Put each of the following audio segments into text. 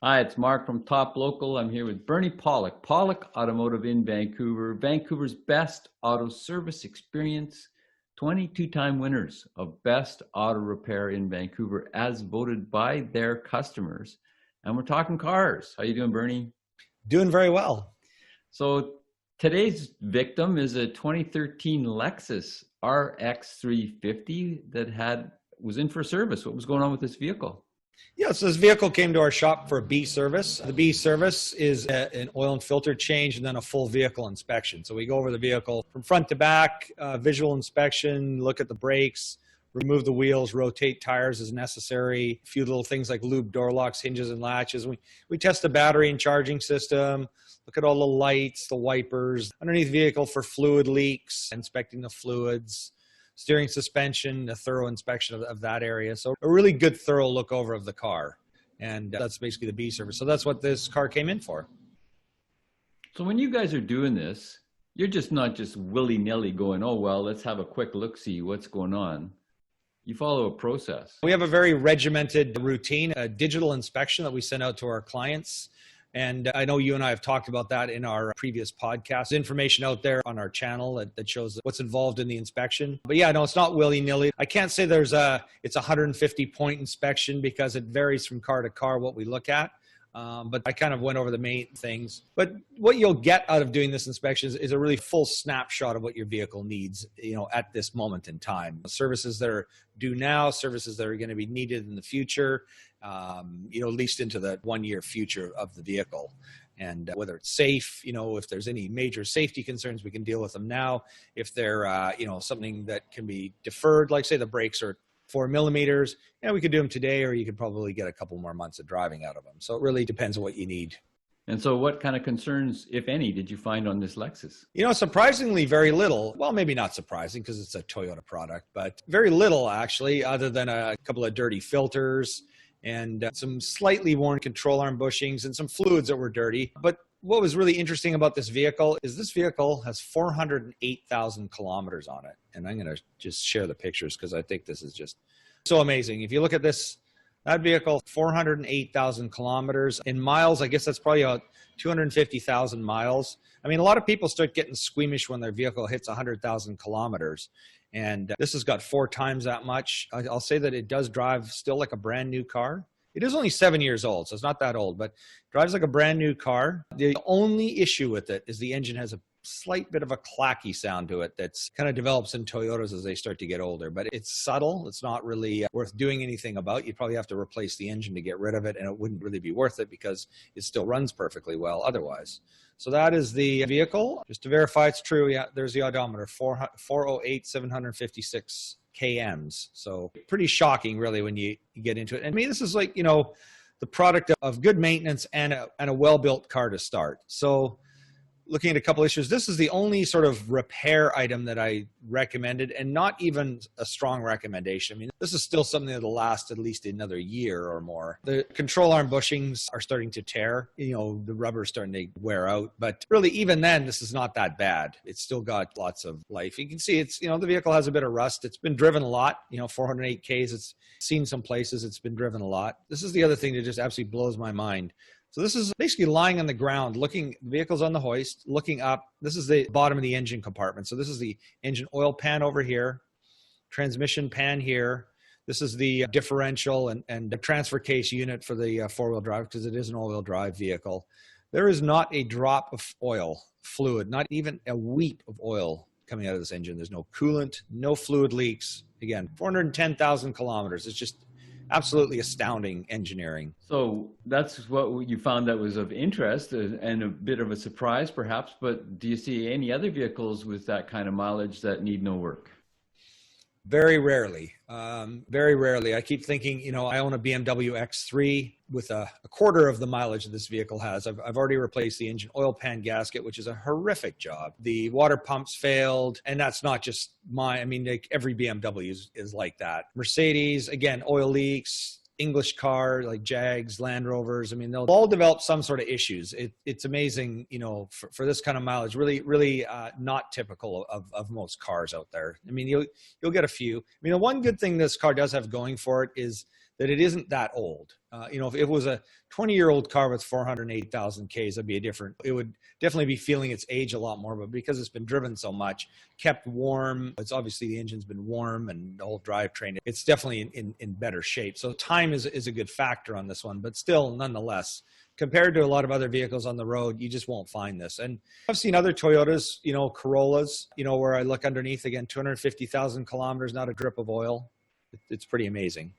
Hi, it's Mark from Top Local. I'm here with Bernie Pawlik, Pawlik Automotive in Vancouver, Vancouver's best auto service experience, 22-time winners of Best Auto Repair in Vancouver as voted by their customers. And we're talking cars. How you doing, Bernie? Doing very well. So today's victim is a 2013 Lexus RX350 that was in for service. What was going on with this vehicle? Yeah, so this vehicle came to our shop for a B service. The B service is an oil and filter change and then a full vehicle inspection. So we go over the vehicle from front to back, visual inspection, look at the brakes, remove the wheels, rotate tires as necessary, a few little things like lube door locks, hinges, and latches. We test the battery and charging system, look at all the lights, the wipers, underneath the vehicle for fluid leaks, inspecting the fluids, steering, suspension, a thorough inspection of that area. So a really good thorough look over of the car. And that's basically the B service. So that's what this car came in for. So when you guys are doing this, you're just not just willy-nilly going, oh, well, let's have a quick look-see what's going on. You follow a process. We have a very regimented routine, a digital inspection that we send out to our clients. And I know you and I have talked about that in our previous podcast. Information out there on our channel that shows what's involved in the inspection. But yeah, no, it's not willy-nilly. I can't say it's a 150-point inspection because it varies from car to car what we look at. But I kind of went over the main things. But what you'll get out of doing this inspection is a really full snapshot of what your vehicle needs, at this moment in time. Services that are due now, services that are going to be needed in the future, at least into the 1-year future of the vehicle. And whether it's safe, if there's any major safety concerns, we can deal with them now. If they're, something that can be deferred, like say the brakes are 4 millimeters, we could do them today, or you could probably get a couple more months of driving out of them. So it really depends on what you need. And so what kind of concerns, if any, did you find on this Lexus? Surprisingly, very little. Well, maybe not surprising because it's a Toyota product, but very little actually, other than a couple of dirty filters and some slightly worn control arm bushings and some fluids that were dirty. But what was really interesting about this vehicle is this vehicle has 408,000 kilometers on it. And I'm going to just share the pictures because I think this is just so amazing. If you look at that vehicle, 408,000 kilometers. In miles, I guess that's probably about 250,000 miles. I mean, a lot of people start getting squeamish when their vehicle hits 100,000 kilometers. And this has got 4 times that much. I'll say that it does drive still like a brand new car. It is only 7 years old, so it's not that old, but drives like a brand new car. The only issue with it is the engine has a slight bit of a clacky sound to it that's kind of develops in Toyotas as they start to get older, but it's subtle. It's not really worth doing anything about. You'd probably have to replace the engine to get rid of it, and it wouldn't really be worth it because it still runs perfectly well otherwise. So that is the vehicle. Just to verify it's true, yeah, there's the odometer, 408,756 kms. So pretty shocking, really, when you get into it. And I mean, this is like, the product of good maintenance and a well-built car to start. So looking at a couple issues, this is the only sort of repair item that I recommended, and not even a strong recommendation. I mean, this is still something that'll last at least another year or more. The control arm bushings are starting to tear. The rubber's starting to wear out. But really, even then, this is not that bad. It's still got lots of life. You can see it's, the vehicle has a bit of rust. It's been driven a lot, 408 Ks. It's seen some places. It's been driven a lot. This is the other thing that just absolutely blows my mind. So this is basically lying on the ground, the vehicle's on the hoist, looking up. This is the bottom of the engine compartment. So this is the engine oil pan over here, transmission pan here. This is the differential and the transfer case unit for the four-wheel drive, because it is an all-wheel drive vehicle. There is not a drop of oil, fluid, not even a weep of oil coming out of this engine. There's no coolant, no fluid leaks. Again, 410,000 kilometers. It's just absolutely astounding engineering. So that's what you found that was of interest and a bit of a surprise perhaps, but do you see any other vehicles with that kind of mileage that need no work? Very rarely. Very rarely. I keep thinking, I own a BMW X3 with a quarter of the mileage that this vehicle has. I've already replaced the engine oil pan gasket, which is a horrific job. The water pumps failed, and that's not just every BMW is like that. Mercedes, again, oil leaks. English car like Jags, Land Rovers. I mean, they'll all develop some sort of issues. It's amazing, for this kind of mileage, really not typical of most cars out there. I mean, you'll get a few. I mean, the one good thing this car does have going for it is that it isn't that old. If it was a 20-year-old car with 408,000 Ks, it would definitely be feeling its age a lot more, but because it's been driven so much, kept warm, it's obviously the engine's been warm and the whole drivetrain, it's definitely in better shape. So time is a good factor on this one, but still, nonetheless, compared to a lot of other vehicles on the road, you just won't find this. And I've seen other Toyotas, Corollas, where I look underneath again, 250,000 kilometers, not a drip of oil. It's pretty amazing.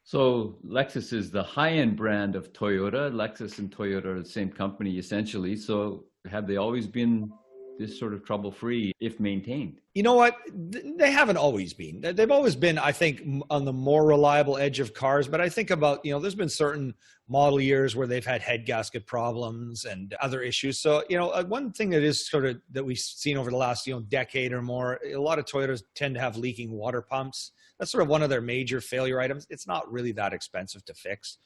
So Lexus is the high-end brand of Toyota. Lexus and Toyota are the same company essentially. So have they always been this sort of trouble-free if maintained? You know what? They haven't always been. They've always been, I think, on the more reliable edge of cars. But I think about, there's been certain model years where they've had head gasket problems and other issues. So, one thing that is sort of that we've seen over the last, decade or more, a lot of Toyotas tend to have leaking water pumps. That's sort of one of their major failure items. It's not really that expensive to fix.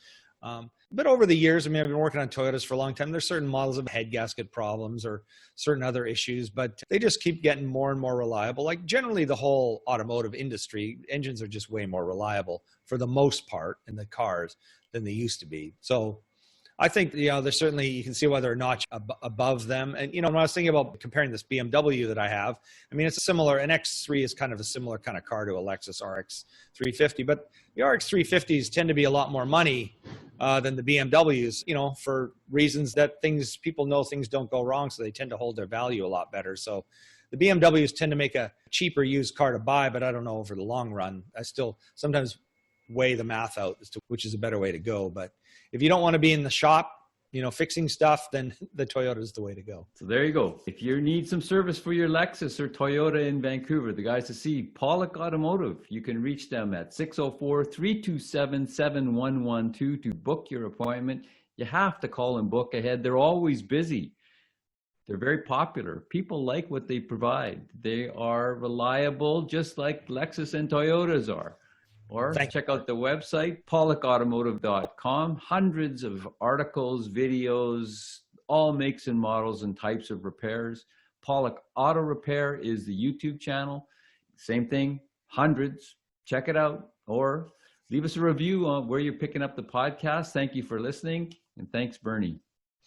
But over the years, I've been working on Toyotas for a long time. There's certain models of head gasket problems or certain other issues, but they just keep getting more and more reliable. Like generally the whole automotive industry, engines are just way more reliable for the most part in the cars than they used to be. So I think, there's certainly, you can see why they're a notch above them. And, when I was thinking about comparing this BMW that I have, it's a similar, an X3 is kind of a similar kind of car to a Lexus RX350, but the RX350s tend to be a lot more money than the BMWs, for reasons that people know things don't go wrong. So they tend to hold their value a lot better. So the BMWs tend to make a cheaper used car to buy, but I don't know over the long run. I still sometimes weigh the math out as to which is a better way to go. But if you don't want to be in the shop, fixing stuff, then the Toyota is the way to go. So there you go. If you need some service for your Lexus or Toyota in Vancouver, the guys to see, Pawlik Automotive, you can reach them at 604-327-7112 to book your appointment. You have to call and book ahead. They're always busy. They're very popular. People like what they provide. They are reliable, just like Lexus and Toyotas are. Or check out the website, pawlikautomotive.com. Hundreds of articles, videos, all makes and models and types of repairs. Pawlik Auto Repair is the YouTube channel. Same thing, hundreds. Check it out. Or leave us a review on where you're picking up the podcast. Thank you for listening. And thanks, Bernie.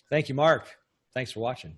Thank you, Mark. Thanks for watching.